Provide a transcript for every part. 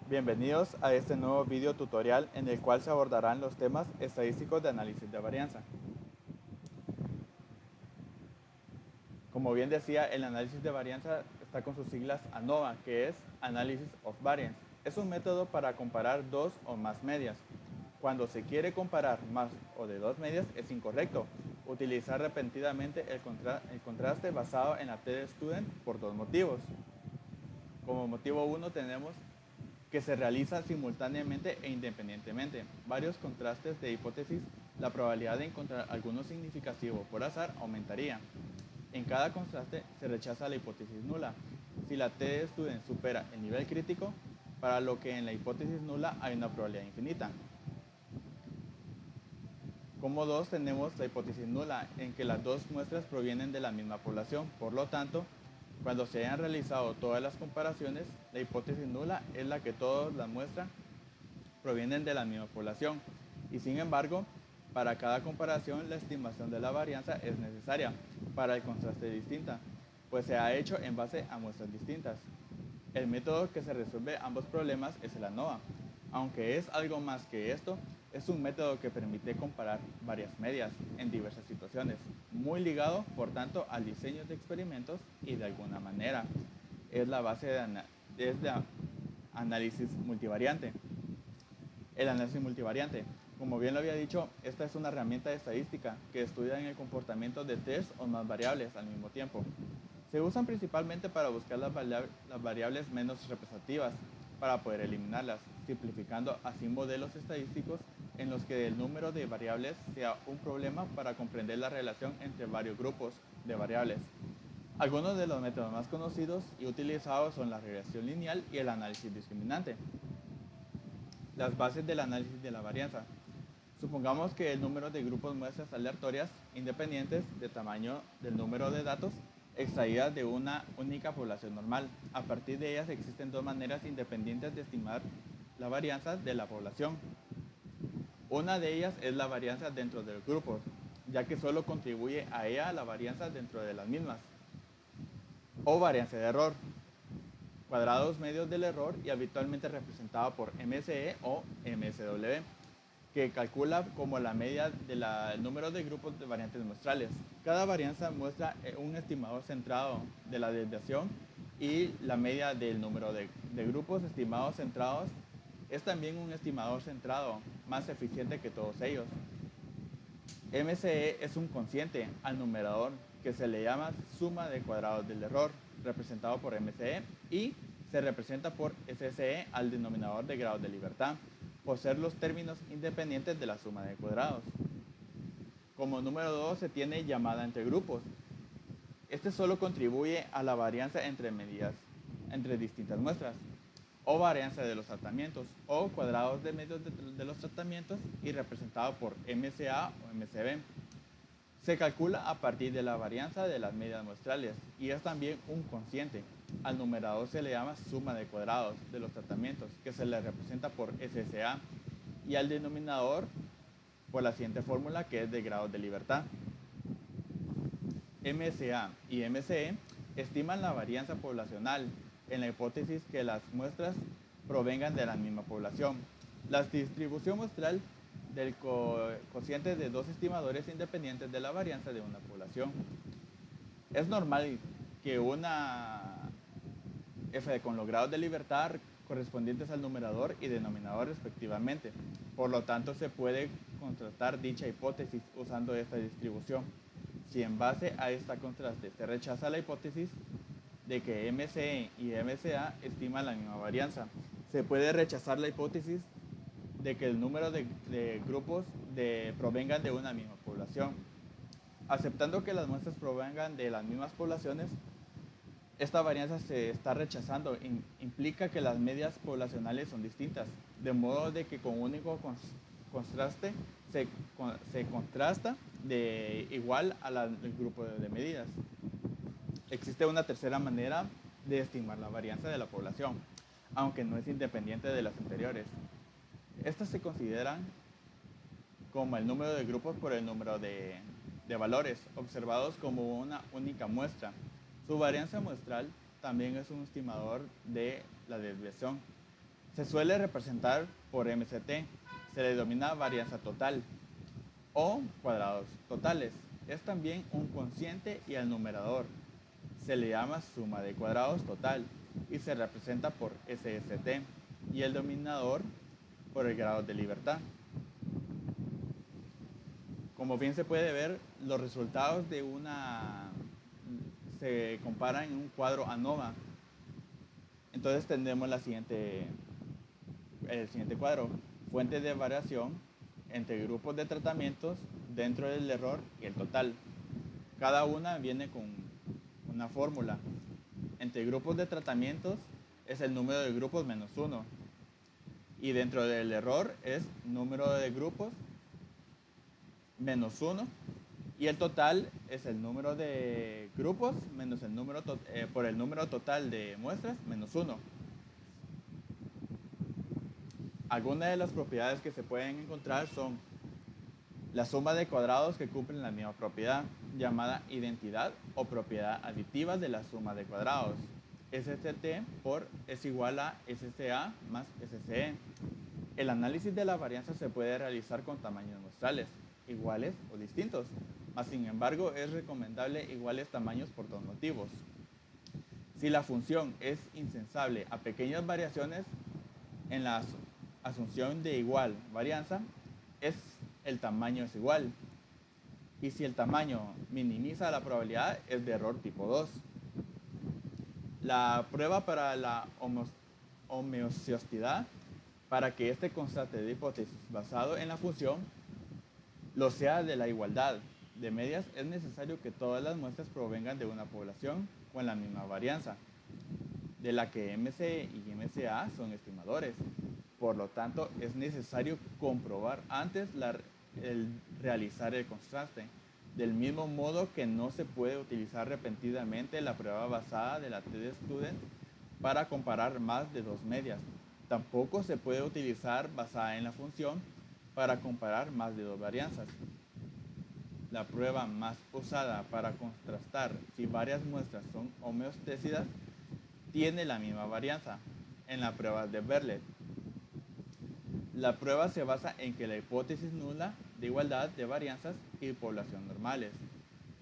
Bienvenidos a este nuevo video tutorial en el cual se abordarán los temas estadísticos de análisis de varianza. Como bien decía, el análisis de varianza está con sus siglas ANOVA, que es Analysis of Variance. Es un método para comparar dos o más medias. Cuando se quiere comparar más o de dos medias es incorrecto utilizar repetidamente el contraste basado en la t-student por dos motivos. Como motivo 1 tenemos que se realizan simultáneamente e independientemente varios contrastes de hipótesis, la probabilidad de encontrar alguno significativo por azar aumentaría. En cada contraste se rechaza la hipótesis nula si la t-student supera el nivel crítico, para lo que en la hipótesis nula hay una probabilidad infinita. Como 2 tenemos la hipótesis nula, en que las dos muestras provienen de la misma población. Por lo tanto, cuando se hayan realizado todas las comparaciones, la hipótesis nula es la que todas las muestras provienen de la misma población. Y sin embargo, para cada comparación la estimación de la varianza es necesaria para el contraste distinta, pues se ha hecho en base a muestras distintas. El método que se resuelve ambos problemas es el ANOVA. Aunque es algo más que esto, es un método que permite comparar varias medias en diversas situaciones, muy ligado, por tanto, al diseño de experimentos y de alguna manera es la base de análisis multivariante. El análisis multivariante. Como bien lo había dicho, esta es una herramienta de estadística que estudia el comportamiento de tres o más variables al mismo tiempo. Se usan principalmente para buscar las variables menos representativas, para poder eliminarlas, simplificando así modelos estadísticos en los que el número de variables sea un problema para comprender la relación entre varios grupos de variables. Algunos de los métodos más conocidos y utilizados son la regresión lineal y el análisis discriminante. Las bases del análisis de la varianza. Supongamos que el número de grupos muestras aleatorias independientes de tamaño del número de datos extraídas de una única población normal. A partir de ellas existen dos maneras independientes de estimar la varianza de la población. Una de ellas es la varianza dentro del grupo, ya que solo contribuye a ella la varianza dentro de las mismas. O varianza de error, cuadrados medios del error y habitualmente representado por MSE o MSW, que calcula como la media del número de grupos de variantes muestrales. Cada varianza muestra un estimador centrado de la desviación y la media del número de grupos estimados centrados es también un estimador centrado, más eficiente que todos ellos. MSE es un cociente al numerador que se le llama suma de cuadrados del error, representado por MSE, y se representa por SSE al denominador de grados de libertad, por ser los términos independientes de la suma de cuadrados. Como número 2 se tiene llamada entre grupos. Este solo contribuye a la varianza entre medidas entre distintas muestras, o varianza de los tratamientos, o cuadrados de medios de los tratamientos, y representado por MSA o MSB. Se calcula a partir de la varianza de las medias muestrales y es también un cociente. Al numerador se le llama suma de cuadrados de los tratamientos, que se le representa por SSA, y al denominador por la siguiente fórmula, que es de grados de libertad. MSA y MSE estiman la varianza poblacional en la hipótesis que las muestras provengan de la misma población. La distribución muestral del cociente de dos estimadores independientes de la varianza de una población. Es normal que una f con los grados de libertad correspondientes al numerador y denominador respectivamente. Por lo tanto, se puede contrastar dicha hipótesis usando esta distribución. Si en base a esta contraste se rechaza la hipótesis de que MSE y MSA estiman la misma varianza, se puede rechazar la hipótesis de que el número de grupos provengan de una misma población. Aceptando que las muestras provengan de las mismas poblaciones, esta varianza se está rechazando, implica que las medias poblacionales son distintas, de modo de que con un único contraste se contrasta de igual al grupo de medidas. Existe una tercera manera de estimar la varianza de la población, aunque no es independiente de las anteriores. Estas se consideran como el número de grupos por el número de valores observados como una única muestra. Su varianza muestral también es un estimador de la desviación. Se suele representar por MCT, se le denomina varianza total o cuadrados totales. Es también un cociente y al numerador se le llama suma de cuadrados total y se representa por SST y el denominador por el grado de libertad. Como bien se puede ver, los resultados de una se comparan en un cuadro ANOVA. Entonces tendremos el siguiente cuadro: fuentes de variación entre grupos de tratamientos dentro del error y el total. Cada una viene con una fórmula. Entre grupos de tratamientos es el número de grupos menos 1. Y dentro del error es número de grupos menos 1. Y el total es el número de grupos menos el número por el número total de muestras menos 1. Algunas de las propiedades que se pueden encontrar son la suma de cuadrados que cumplen la misma propiedad, llamada identidad o propiedad aditiva de la suma de cuadrados. SST es igual a SCA más SCE. El análisis de la varianza se puede realizar con tamaños muestrales, iguales o distintos, mas sin embargo es recomendable iguales tamaños por dos motivos. Si la función es insensible a pequeñas variaciones en la asunción de igual varianza, el tamaño es igual. Y si el tamaño minimiza la probabilidad, es de error tipo 2. La prueba para la homeoceostidad, para que este constate de hipótesis basado en la función lo sea de la igualdad de medias, es necesario que todas las muestras provengan de una población con la misma varianza, de la que MC y MCA son estimadores. Por lo tanto, es necesario comprobar antes el realizar el contraste. Del mismo modo que no se puede utilizar repentinamente la prueba basada de la t-student para comparar más de dos medias. Tampoco se puede utilizar basada en la función para comparar más de dos varianzas. La prueba más usada para contrastar si varias muestras son homeostésidas tiene la misma varianza en la prueba de Verlet. La prueba se basa en que la hipótesis nula de igualdad de varianzas y población normales.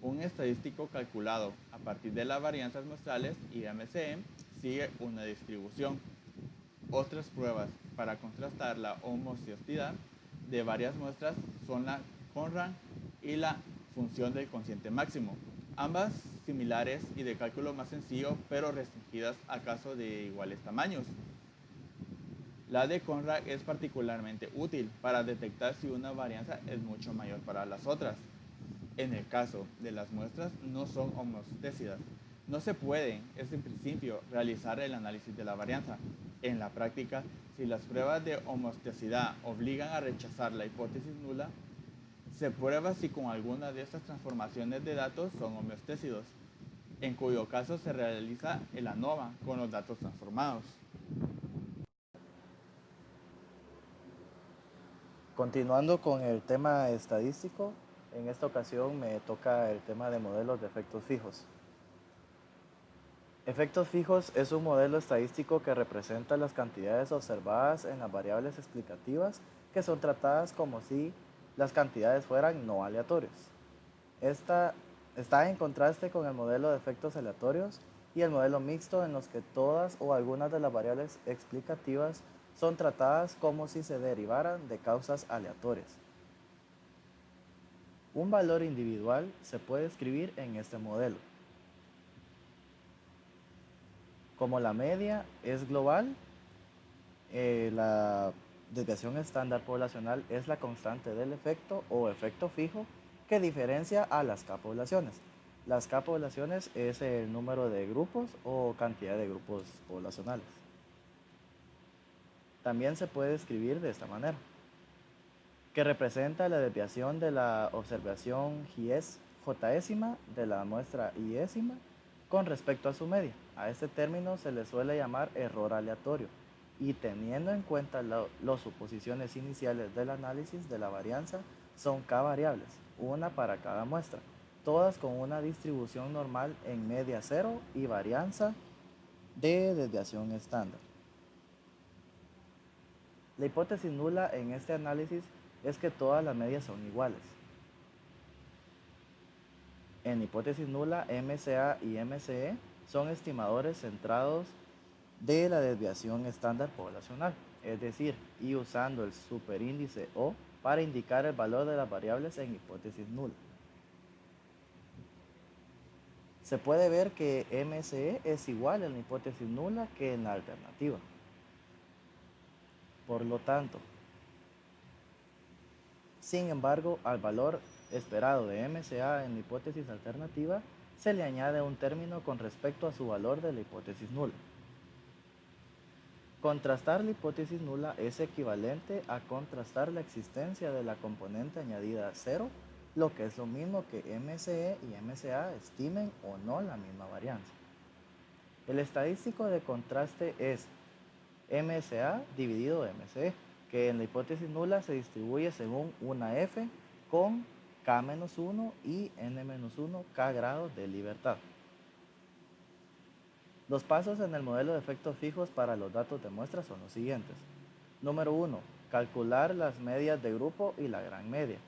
Un estadístico calculado a partir de las varianzas muestrales y MCM sigue una distribución. Otras pruebas para contrastar la homoceostidad de varias muestras son la Conrad y la función del cociente máximo, ambas similares y de cálculo más sencillo, pero restringidas a casos de iguales tamaños. La de Conrad es particularmente útil para detectar si una varianza es mucho mayor para las otras. En el caso de las muestras no son homeostésidas, no se puede, en principio, realizar el análisis de la varianza. En la práctica, si las pruebas de homeostesidad obligan a rechazar la hipótesis nula, se prueba si con alguna de estas transformaciones de datos son homeostésidos, en cuyo caso se realiza el ANOVA con los datos transformados. Continuando con el tema estadístico, en esta ocasión me toca el tema de modelos de efectos fijos. Efectos fijos es un modelo estadístico que representa las cantidades observadas en las variables explicativas que son tratadas como si las cantidades fueran no aleatorias. Esta está en contraste con el modelo de efectos aleatorios y el modelo mixto, en los que todas o algunas de las variables explicativas son tratadas como si se derivaran de causas aleatorias. Un valor individual se puede escribir en este modelo. Como la media es global, la desviación estándar poblacional es la constante del efecto o efecto fijo que diferencia a las K-poblaciones. Las K-poblaciones es el número de grupos o cantidad de grupos poblacionales. También se puede escribir de esta manera, que representa la desviación de la observación jésima de la muestra iésima con respecto a su media. A este término se le suele llamar error aleatorio, y teniendo en cuenta las suposiciones iniciales del análisis de la varianza, son K variables, una para cada muestra, todas con una distribución normal en media cero y varianza de desviación estándar. La hipótesis nula en este análisis es que todas las medias son iguales. En hipótesis nula, MCA y MCE son estimadores centrados de la desviación estándar poblacional, es decir, y usando el superíndice O para indicar el valor de las variables en hipótesis nula. Se puede ver que MCE es igual en la hipótesis nula que en la alternativa. Por lo tanto, sin embargo, al valor esperado de MCA en la hipótesis alternativa se le añade un término con respecto a su valor de la hipótesis nula. Contrastar la hipótesis nula es equivalente a contrastar la existencia de la componente añadida 0, lo que es lo mismo que MCE y MCA estimen o no la misma varianza. El estadístico de contraste es MCA dividido MCE, que en la hipótesis nula se distribuye según una F con K-1 y N-1 K grados de libertad. Los pasos en el modelo de efectos fijos para los datos de muestra son los siguientes. Número 1. Calcular las medias de grupo y la gran media.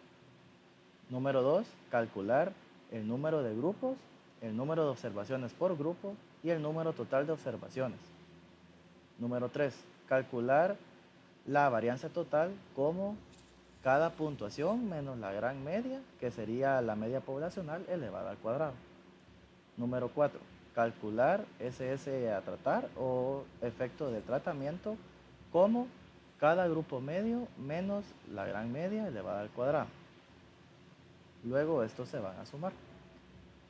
Número 2. Calcular el número de grupos, el número de observaciones por grupo y el número total de observaciones. Número 3. Calcular la varianza total como cada puntuación menos la gran media, que sería la media poblacional elevada al cuadrado. Número 4. Calcular SS a tratar o efecto de tratamiento como cada grupo medio menos la gran media elevada al cuadrado. Luego estos se van a sumar.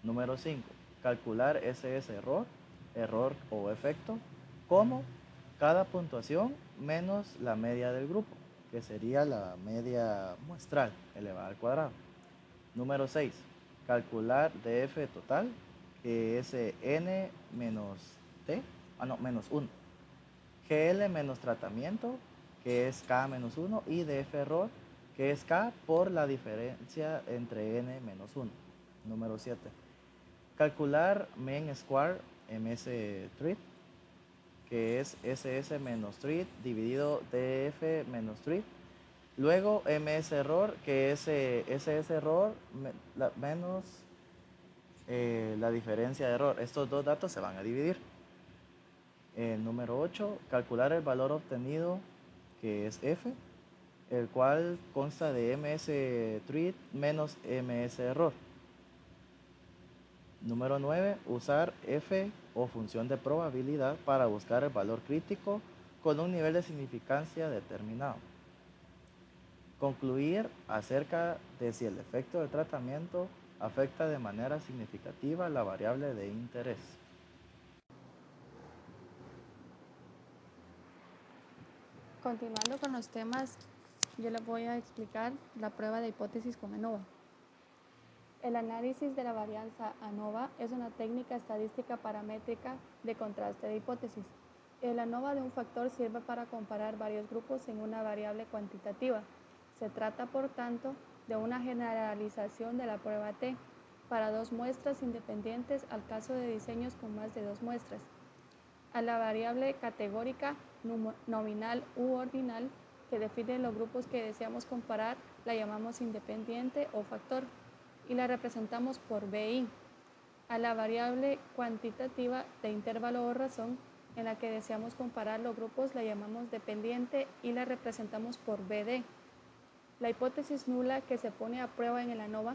Número 5. Calcular SS error, error o efecto como cada puntuación menos la media del grupo, que sería la media muestral elevada al cuadrado. Número 6. Calcular DF total, que es n menos t, menos 1. GL menos tratamiento, que es k menos 1, y DF error, que es k por la diferencia entre n menos 1. Número 7. Calcular mean square ms treat, que es ss menos treat dividido df menos treat. Luego ms error, que es ss error menos la diferencia de error. Estos dos datos se van a dividir. Número 8, calcular el valor obtenido, que es f, el cual consta de ms treat menos ms error. Número 9, usar f o función de probabilidad para buscar el valor crítico con un nivel de significancia determinado. Concluir acerca de si el efecto del tratamiento afecta de manera significativa la variable de interés. Continuando con los temas, yo les voy a explicar la prueba de hipótesis con ANOVA. El análisis de la varianza ANOVA es una técnica estadística paramétrica de contraste de hipótesis. El ANOVA de un factor sirve para comparar varios grupos en una variable cuantitativa. Se trata, por tanto, de una generalización de la prueba T para dos muestras independientes al caso de diseños con más de dos muestras. A la variable categórica, nominal u ordinal, que define los grupos que deseamos comparar, la llamamos independiente o factor y la representamos por BI. A la variable cuantitativa de intervalo o razón, en la que deseamos comparar los grupos, la llamamos dependiente y la representamos por BD. La hipótesis nula que se pone a prueba en el ANOVA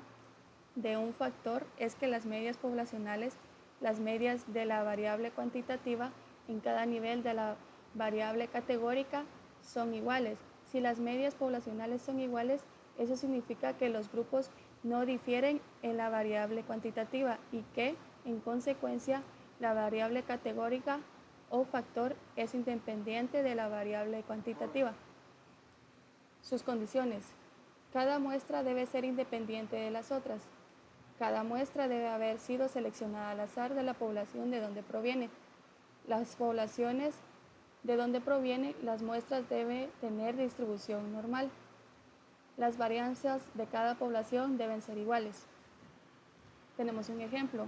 de un factor es que las medias poblacionales, las medias de la variable cuantitativa en cada nivel de la variable categórica son iguales. Si las medias poblacionales son iguales, eso significa que los grupos no difieren en la variable cuantitativa y que, en consecuencia, la variable categórica o factor es independiente de la variable cuantitativa. Sus condiciones. Cada muestra debe ser independiente de las otras. Cada muestra debe haber sido seleccionada al azar de la población de donde proviene. Las poblaciones de donde provienen las muestras deben tener distribución normal. Las varianzas de cada población deben ser iguales. Tenemos un ejemplo.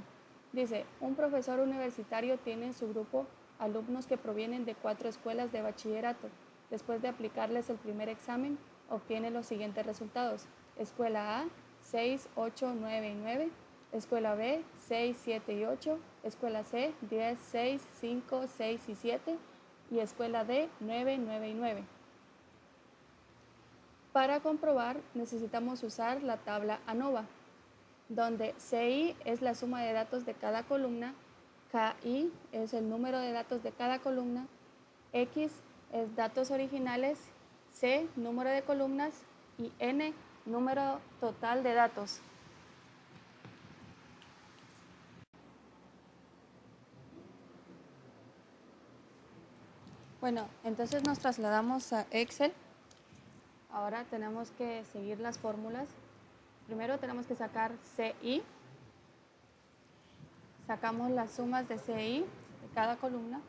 Dice, un profesor universitario tiene en su grupo alumnos que provienen de 4 escuelas de bachillerato. Después de aplicarles el primer examen, obtiene los siguientes resultados. Escuela A, 6, 8, 9 y 9. Escuela B, 6, 7 y 8. Escuela C, 10, 6, 5, 6 y 7. Y escuela D, 9, 9 y 9. Para comprobar, necesitamos usar la tabla ANOVA, donde CI es la suma de datos de cada columna, KI es el número de datos de cada columna, X es datos originales, C, número de columnas y N, número total de datos. Bueno, entonces nos trasladamos a Excel. Ahora tenemos que seguir las fórmulas. Primero tenemos que sacar CI. Sacamos las sumas de CI de cada columna.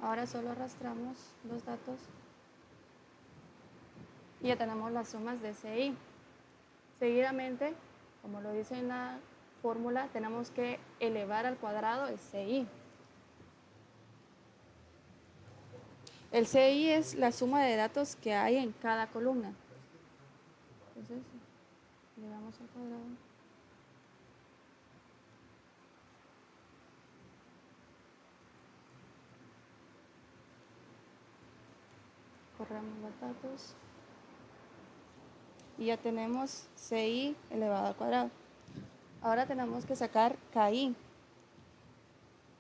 Ahora solo arrastramos los datos y ya tenemos las sumas de CI. Seguidamente, como lo dice en la fórmula, tenemos que elevar al cuadrado el CI. El CI es la suma de datos que hay en cada columna. Entonces, elevamos al cuadrado. Corremos los datos. Y ya tenemos CI elevado al cuadrado. Ahora tenemos que sacar KI.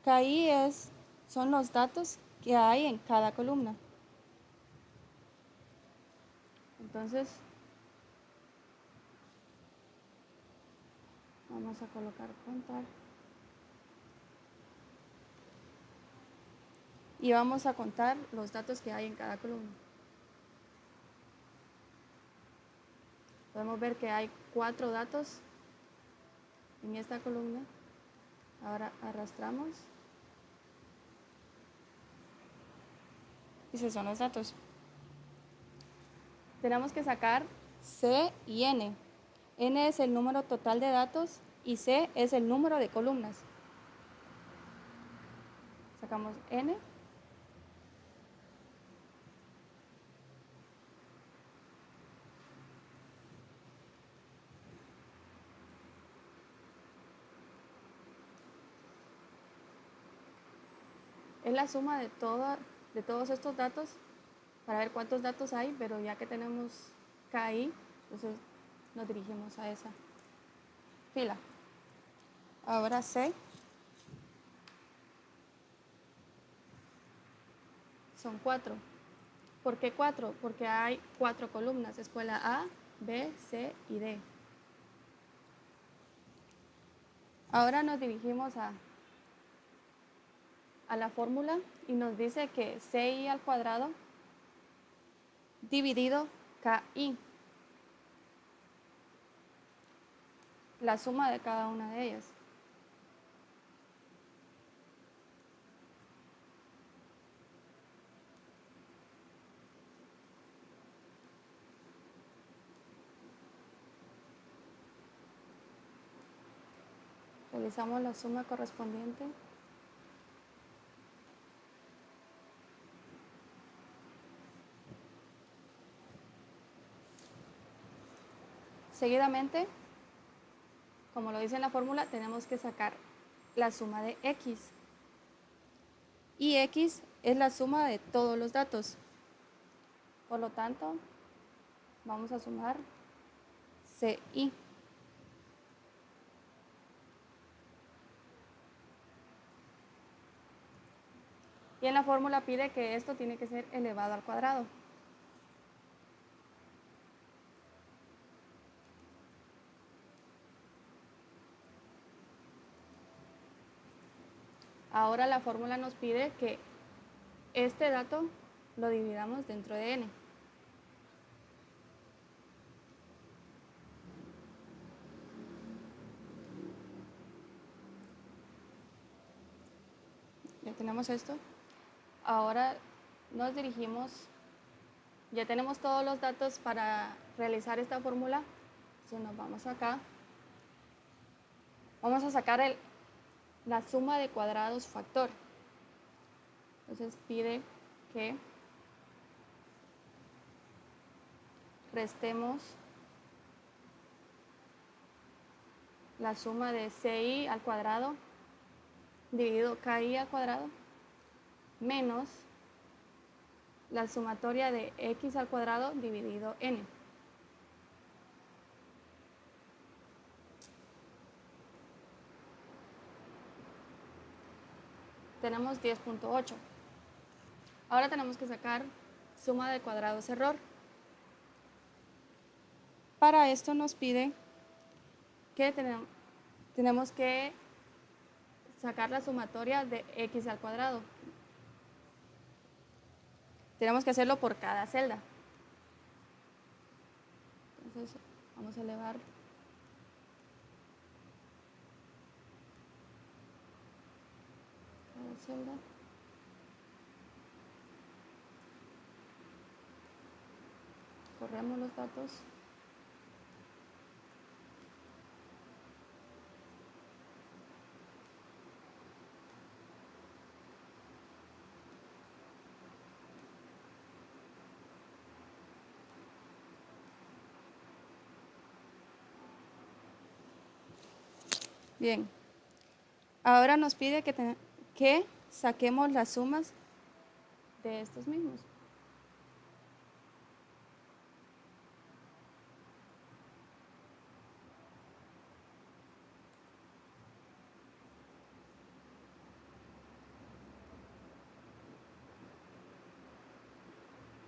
KI son los datos que hay en cada columna. Entonces, vamos a colocar contar. Y vamos a contar los datos que hay en cada columna. Podemos ver que hay 4 datos en esta columna. Ahora arrastramos. Y esos son los datos. Tenemos que sacar C y N. N es el número total de datos y C es el número de columnas. Sacamos N. Es la suma de todos estos datos para ver cuántos datos hay, pero ya que tenemos KI, entonces nos dirigimos a esa fila. Ahora C. Son 4. ¿Por qué 4? Porque hay 4 columnas, escuela A, B, C y D. Ahora nos dirigimos a la fórmula y nos dice que CI al cuadrado dividido KI, la suma de cada una de ellas. Realizamos la suma correspondiente. Seguidamente, como lo dice en la fórmula, tenemos que sacar la suma de X. Y X es la suma de todos los datos. Por lo tanto, vamos a sumar CI. Y en la fórmula pide que esto tiene que ser elevado al cuadrado. Ahora la fórmula nos pide que este dato lo dividamos dentro de n. Ya tenemos esto. Ahora nos dirigimos, ya tenemos todos los datos para realizar esta fórmula, si nos vamos acá, vamos a sacar la suma de cuadrados factor. Entonces pide que restemos la suma de CI al cuadrado dividido KI al cuadrado menos la sumatoria de X al cuadrado dividido N. Tenemos 10.8. Ahora tenemos que sacar suma de cuadrados error. Para esto nos pide que tenemos que sacar la sumatoria de X al cuadrado. Tenemos que hacerlo por cada celda. Entonces vamos a elevar cada celda. Corremos los datos. Bien, ahora nos pide que saquemos las sumas de estos mismos.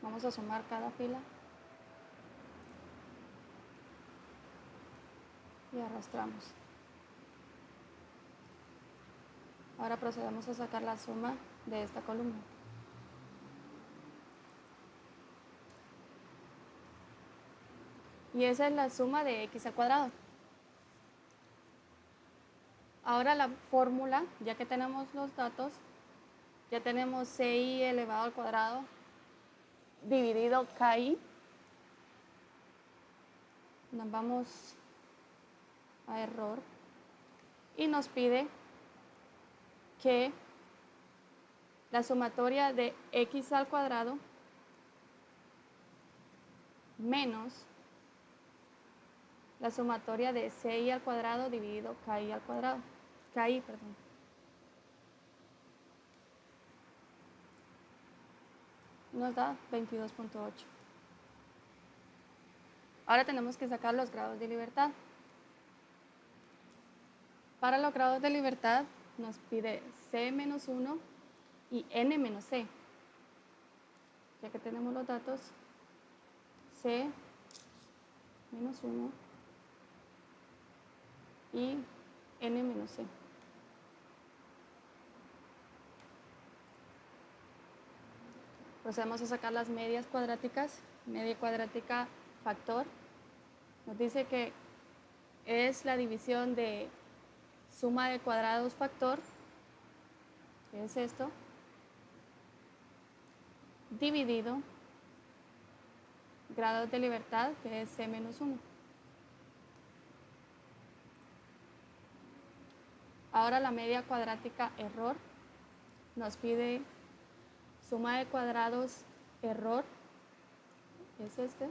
Vamos a sumar cada fila y arrastramos. Ahora procedemos a sacar la suma de esta columna. Y esa es la suma de X al cuadrado. Ahora la fórmula, ya que tenemos los datos, ya tenemos CI elevado al cuadrado dividido KI. Nos vamos a error y nos pide que la sumatoria de X al cuadrado menos la sumatoria de CI al cuadrado dividido KI al cuadrado. KI, perdón. Nos da 22.8. Ahora tenemos que sacar los grados de libertad. Para los grados de libertad nos pide C-1 y N-C. Ya que tenemos los datos, C-1 y N-C. Procedemos a sacar las medias cuadráticas. Media cuadrática factor. Nos dice que es la división de suma de cuadrados factor, que es esto, dividido grados de libertad, que es C-1. Ahora la media cuadrática error nos pide suma de cuadrados error, que es este,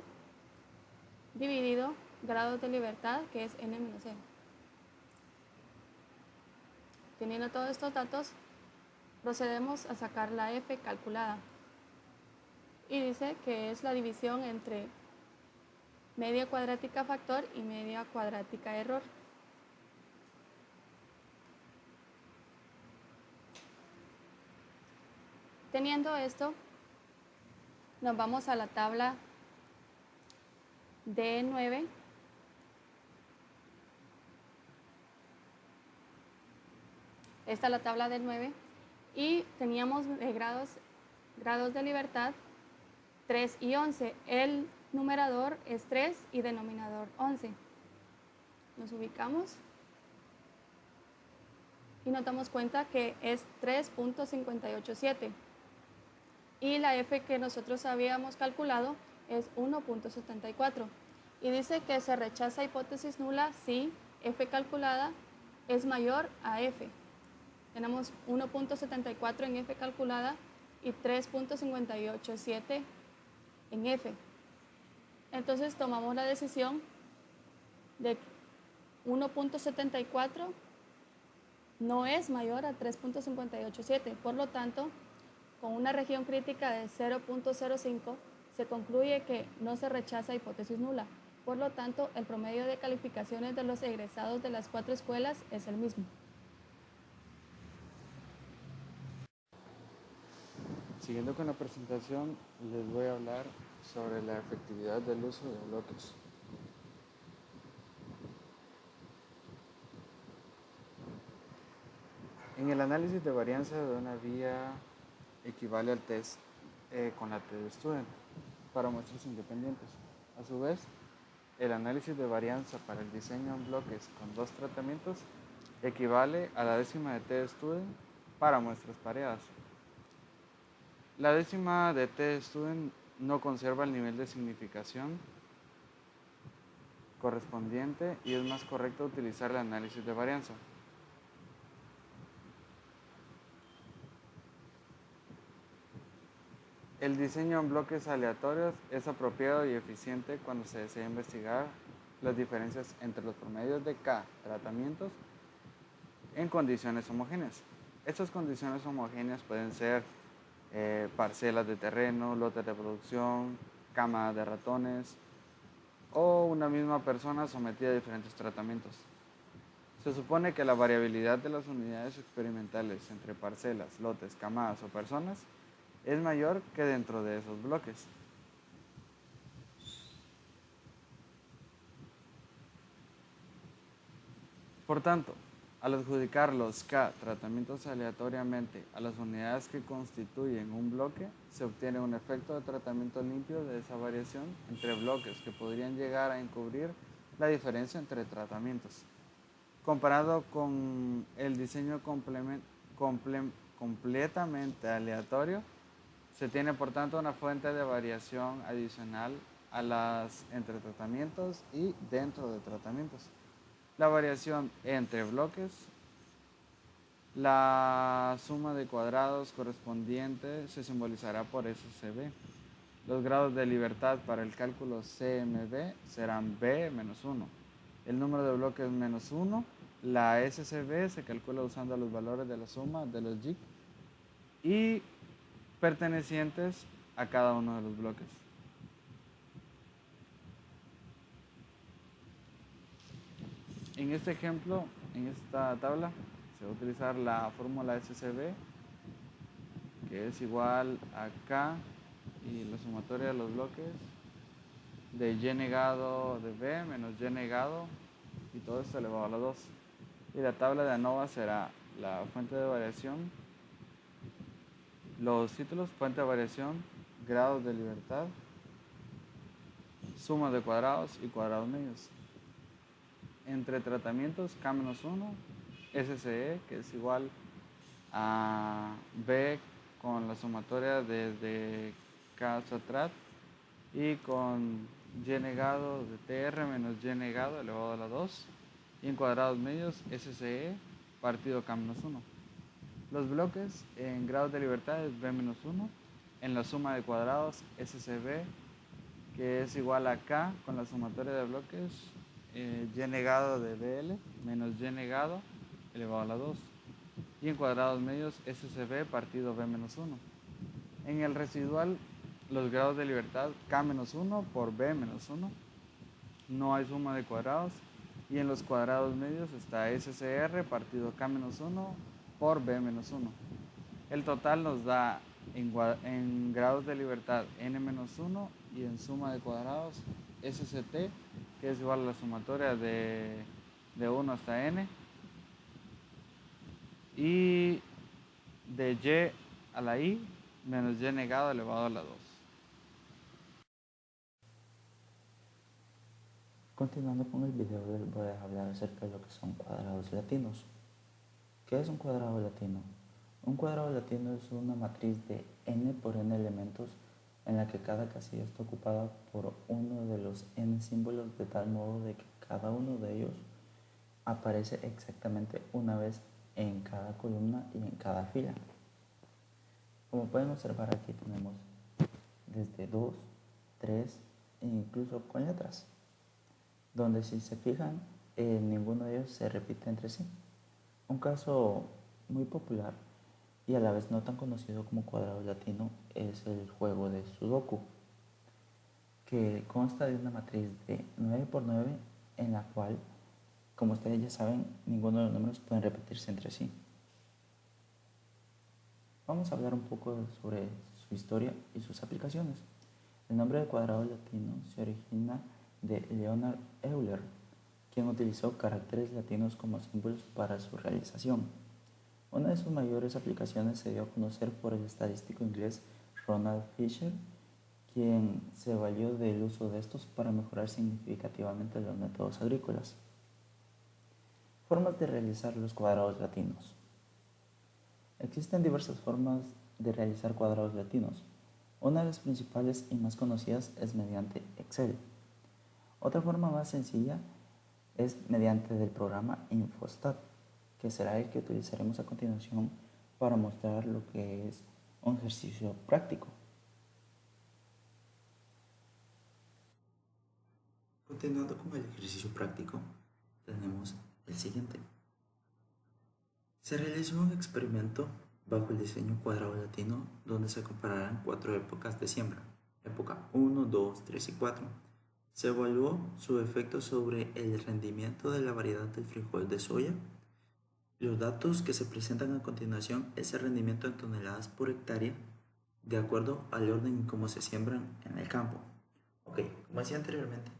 dividido grados de libertad, que es N-C. Teniendo todos estos datos, procedemos a sacar la F calculada. Y dice que es la división entre media cuadrática factor y media cuadrática error. Teniendo esto, nos vamos a la tabla D9. Esta es la tabla del 9 y teníamos grados de libertad 3 y 11. El numerador es 3 y denominador 11. Nos ubicamos y nos damos cuenta que es 3.587 y la F que nosotros habíamos calculado es 1.74. Y dice que se rechaza hipótesis nula si f calculada es mayor a f. Tenemos 1.74 en f calculada y 3.587 en f. Entonces tomamos la decisión de 1.74 no es mayor a 3.587. Por lo tanto, con una región crítica de 0.05 se concluye que no se rechaza hipótesis nula. Por lo tanto, el promedio de calificaciones de los egresados de las 4 escuelas es el mismo. Siguiendo con la presentación, les voy a hablar sobre la efectividad del uso de bloques. En el análisis de varianza de una vía equivale al test con la TestStudent para muestras independientes. A su vez, el análisis de varianza para el diseño en bloques con 2 tratamientos equivale a la décima de TestStudent para muestras pareadas. La décima de TestStudent no conserva el nivel de significación correspondiente y es más correcto utilizar el análisis de varianza. El diseño en bloques aleatorios es apropiado y eficiente cuando se desea investigar las diferencias entre los promedios de K tratamientos en condiciones homogéneas. Estas condiciones homogéneas pueden ser parcelas de terreno, lotes de producción, cámaras de ratones o una misma persona sometida a diferentes tratamientos. Se supone que la variabilidad de las unidades experimentales entre parcelas, lotes, camadas o personas es mayor que dentro de esos bloques. Por tanto, al adjudicar los K tratamientos aleatoriamente a las unidades que constituyen un bloque, se obtiene un efecto de tratamiento limpio de esa variación entre bloques que podrían llegar a encubrir la diferencia entre tratamientos. Comparado con el diseño completamente aleatorio, se tiene por tanto una fuente de variación adicional a las entre tratamientos y dentro de tratamientos. La variación entre bloques, la suma de cuadrados correspondiente se simbolizará por SCB. Los grados de libertad para el cálculo CMB serán B menos 1. El número de bloques menos 1. La SCB se calcula usando los valores de la suma de los JIC y pertenecientes a cada uno de los bloques. En este ejemplo, en esta tabla, se va a utilizar la fórmula SCB, que es igual a K y la sumatoria de los bloques de Y negado de B menos Y negado y todo esto elevado a la 2. Y la tabla de ANOVA será la fuente de variación, los títulos, fuente de variación, grados de libertad, suma de cuadrados y cuadrados medios. Entre tratamientos K-1, SCE, que es igual a B con la sumatoria desde K subtrat y con Y negado de TR menos Y negado elevado a la 2. Y en cuadrados medios, SCE partido K-1. Los bloques en grados de libertad es B-1. En la suma de cuadrados, SCB, que es igual a K con la sumatoria de bloques Y negado de BL menos Y negado elevado a la 2. Y en cuadrados medios, SCB partido B-1. En el residual, los grados de libertad K-1 por B-1. No hay suma de cuadrados. Y en los cuadrados medios está SCR partido K-1 por B-1. El total nos da en grados de libertad N-1 y en suma de cuadrados SCT, que es igual a la sumatoria de 1 hasta N y de Y a la I menos Y negado elevado a la 2. Continuando con el video, les voy a hablar acerca de lo que son cuadrados latinos. ¿Qué es un cuadrado latino? Un cuadrado latino es una matriz de n por n elementos en la que cada casilla está ocupada por uno de los n símbolos de tal modo de que cada uno de ellos aparece exactamente una vez en cada columna y en cada fila. Como pueden observar, aquí tenemos desde 2, 3 e incluso con letras, donde si se fijan, ninguno de ellos se repite entre sí. Un caso muy popular y a la vez no tan conocido como cuadrado latino es el juego de Sudoku, que consta de una matriz de 9 por 9 en la cual, como ustedes ya saben, ninguno de los números pueden repetirse entre sí. Vamos a hablar un poco sobre su historia y sus aplicaciones. El nombre de cuadrado latino se origina de Leonhard Euler, quien utilizó caracteres latinos como símbolos para su realización. Una de sus mayores aplicaciones se dio a conocer por el estadístico inglés Ronald Fisher, quien se valió del uso de estos para mejorar significativamente los métodos agrícolas. Formas de realizar los cuadrados latinos. Existen diversas formas de realizar cuadrados latinos. Una de las principales y más conocidas es mediante Excel. Otra forma más sencilla es mediante el programa Infostat, que será el que utilizaremos a continuación para mostrar lo que es un ejercicio práctico. Continuando con el ejercicio práctico, tenemos el siguiente. Se realizó un experimento bajo el diseño cuadrado latino donde se compararán 4 épocas de siembra, época 1, 2, 3 y 4. Se evaluó su efecto sobre el rendimiento de la variedad del frijol de soya. Los datos que se presentan a continuación es el rendimiento en toneladas por hectárea de acuerdo al orden en cómo se siembran en el campo. Ok, como decía anteriormente,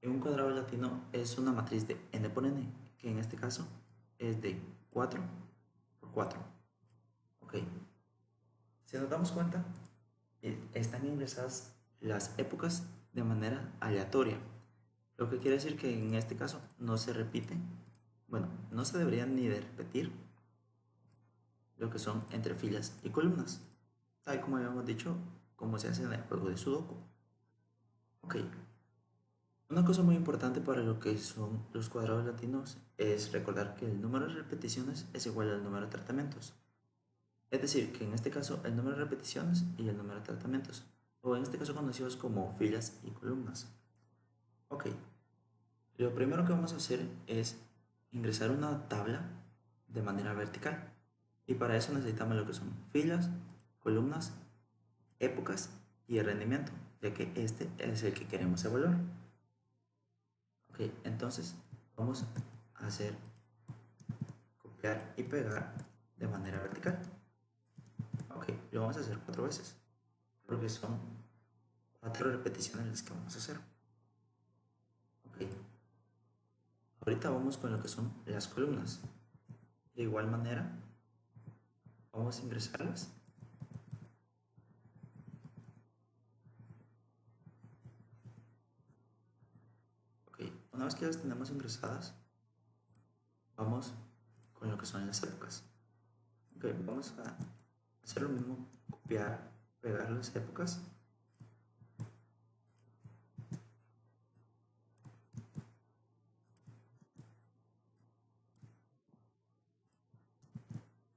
un cuadrado latino es una matriz de n por n, que en este caso es de 4 por 4. Ok, si nos damos cuenta, están ingresadas las épocas de manera aleatoria, lo que quiere decir que en este caso no se repite, bueno, no se deberían ni de repetir lo que son entre filas y columnas, tal como habíamos dicho, como se hace en el juego de Sudoku. Ok, una cosa muy importante para lo que son los cuadrados latinos es recordar que el número de repeticiones es igual al número de tratamientos. Es decir, que en este caso el número de repeticiones y el número de tratamientos, o en este caso conocidos como filas y columnas. Ok, lo primero que vamos a hacer es ingresar una tabla de manera vertical. Y para eso necesitamos lo que son filas, columnas, épocas y el rendimiento, ya que este es el que queremos evaluar. Ok, entonces vamos a hacer copiar y pegar de manera vertical. Ok, lo vamos a hacer 4 veces, porque son 4 repeticiones las que vamos a hacer. Ok, ahorita vamos con lo que son las columnas. De igual manera, vamos a ingresarlas. Ok, una vez que las tenemos ingresadas, vamos con lo que son las épocas. Ok, vamos a hacer lo mismo, copiar, pegar las épocas.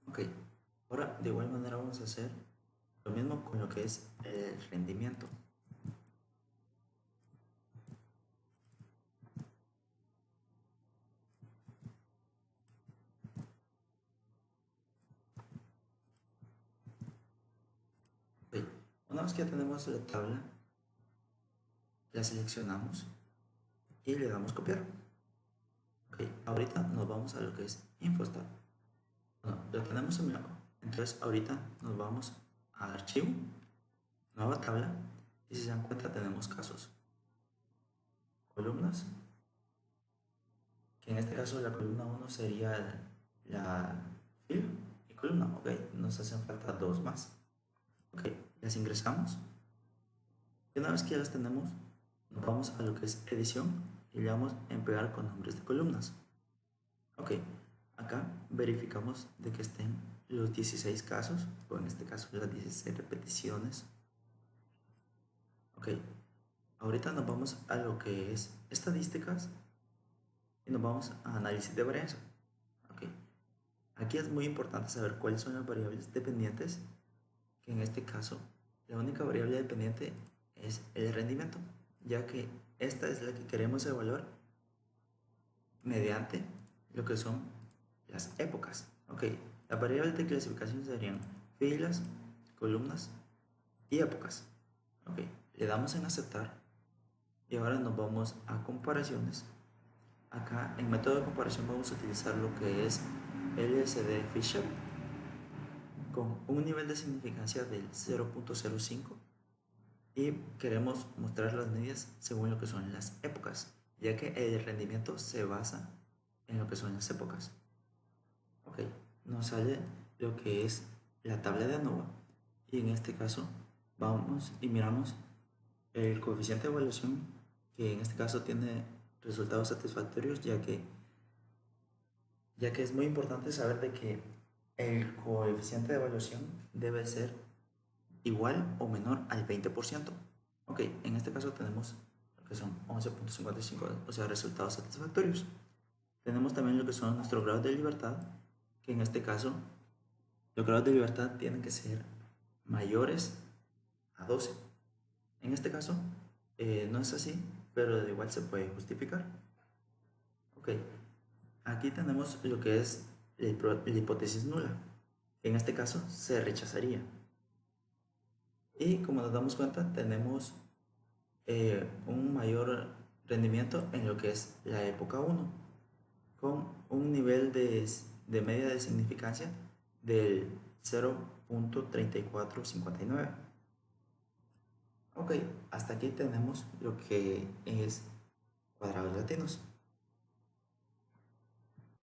Ok, ahora de igual manera vamos a hacer lo mismo con lo que es el rendimiento. Ok, una vez que ya tenemos la tabla, la seleccionamos y le damos copiar. Ok, ahorita nos vamos a lo que es Infostat. Bueno, lo tenemos en blanco. Entonces ahorita nos vamos a archivo, nueva tabla, y si se dan cuenta tenemos casos. Columnas, que en este caso la columna 1 sería la fila y columna. Ok, nos hacen falta 2 más. Ok, las ingresamos. Y una vez que ya las tenemos, nos vamos a lo que es edición y le damos en pegar con nombres de columnas. Ok, acá verificamos de que estén los 16 casos, o en este caso las 16 repeticiones. Ok, ahorita nos vamos a lo que es estadísticas y nos vamos a análisis de varianza. Ok, aquí es muy importante saber cuáles son las variables dependientes, que en este caso la única variable dependiente es el rendimiento, ya que esta es la que queremos evaluar mediante lo que son las épocas. Ok, las variables de clasificación serían filas, columnas y épocas. Ok, le damos en aceptar y ahora nos vamos a comparaciones. Acá en método de comparación vamos a utilizar lo que es LSD Fisher con un nivel de significancia del 0.05 y queremos mostrar las medias según lo que son las épocas, ya que el rendimiento se basa en lo que son las épocas. Ok, nos sale lo que es la tabla de ANOVA y en este caso vamos y miramos el coeficiente de evaluación, que en este caso tiene resultados satisfactorios, ya que es muy importante saber de que el coeficiente de evaluación debe ser igual o menor al 20%. Ok, en este caso tenemos lo que son 11.55, o sea, resultados satisfactorios. Tenemos también lo que son nuestros grados de libertad, que en este caso los grados de libertad tienen que ser mayores a 12. En este caso no es así, pero de igual se puede justificar. Ok, aquí tenemos lo que es la hipótesis nula, que en este caso se rechazaría. Y como nos damos cuenta, tenemos un mayor rendimiento en lo que es la época 1, con un nivel de media de significancia del 0.3459. Ok, hasta aquí tenemos lo que es cuadrados latinos.